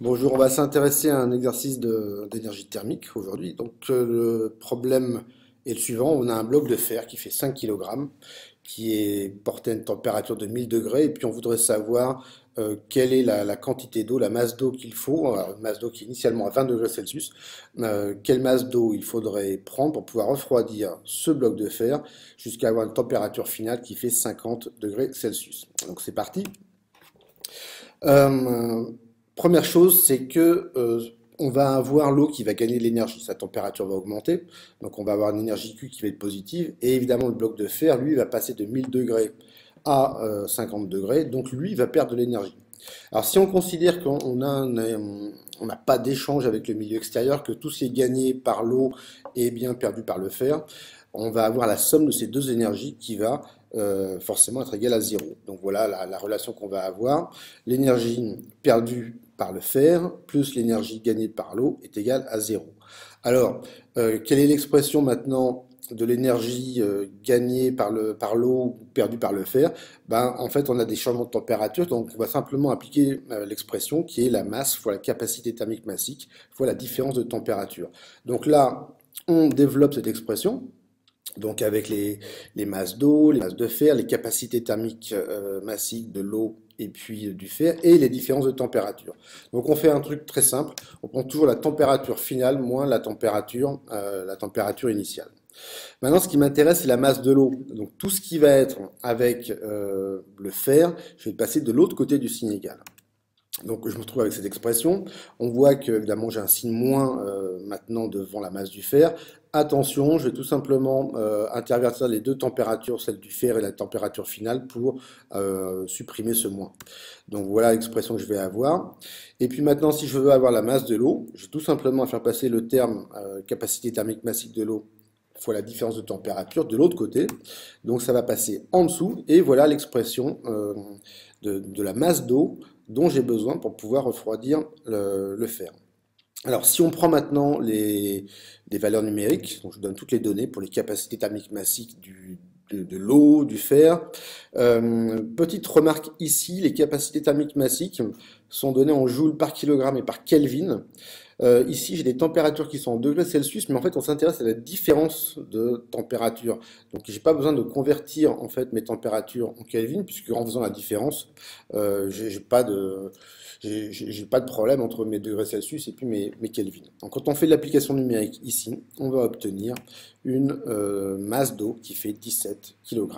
Bonjour, on va s'intéresser à un exercice d'énergie thermique aujourd'hui. Donc le problème est le suivant, on a un bloc de fer qui fait 5 kg, qui est porté à une température de 1000 degrés, et puis on voudrait savoir quelle est la quantité d'eau, la masse d'eau qu'il faut, alors, une masse d'eau qui est initialement à 20 degrés Celsius, quelle masse d'eau il faudrait prendre pour pouvoir refroidir ce bloc de fer jusqu'à avoir une température finale qui fait 50 degrés Celsius. Donc c'est parti. Euh, Première chose, c'est que on va avoir l'eau qui va gagner de l'énergie, sa température va augmenter, donc on va avoir une énergie Q qui va être positive, et évidemment le bloc de fer, lui, va passer de 1000 degrés à 50 degrés, donc lui, il va perdre de l'énergie. Alors si on considère on n'a pas d'échange avec le milieu extérieur, que tout ce qui est gagné par l'eau est bien perdu par le fer, on va avoir la somme de ces deux énergies qui va forcément être égale à zéro. Donc voilà la relation qu'on va avoir. L'énergie perdue par le fer plus l'énergie gagnée par l'eau est égale à zéro. Alors, quelle est l'expression maintenant de l'énergie gagnée par l'eau ou perdue par le fer? Ben, en fait, on a des changements de température, donc on va simplement appliquer l'expression qui est la masse fois la capacité thermique massique fois la différence de température. Donc là, on développe cette expression. Donc avec les masses d'eau, les masses de fer, les capacités thermiques massiques de l'eau et puis du fer, et les différences de température. Donc on fait un truc très simple, on prend toujours la température finale moins la température initiale. Maintenant, ce qui m'intéresse, c'est la masse de l'eau. Donc tout ce qui va être avec le fer, je vais le passer de l'autre côté du signe égal. Donc je me retrouve avec cette expression. On voit que évidemment j'ai un signe moins maintenant devant la masse du fer. Attention, je vais tout simplement intervertir les deux températures, celle du fer et la température finale, pour supprimer ce moins. Donc voilà l'expression que je vais avoir. Et puis maintenant, si je veux avoir la masse de l'eau, je vais tout simplement faire passer le terme capacité thermique massique de l'eau fois la différence de température de l'autre côté. Donc ça va passer en dessous, et voilà l'expression de la masse d'eau dont j'ai besoin pour pouvoir refroidir le fer. Alors, si on prend maintenant des valeurs numériques, donc je donne toutes les données pour les capacités thermiques massiques de l'eau, du fer. Petite remarque ici, les capacités thermiques massiques sont données en joules par kilogramme et par Kelvin. Ici, j'ai des températures qui sont en degrés Celsius, mais en fait, on s'intéresse à la différence de température. Donc, j'ai pas besoin de convertir en fait mes températures en Kelvin, puisque en faisant la différence, j'ai pas de problème entre mes degrés Celsius et puis mes Kelvin. Donc, quand on fait l'application numérique ici, on va obtenir une masse d'eau qui fait 17 kg.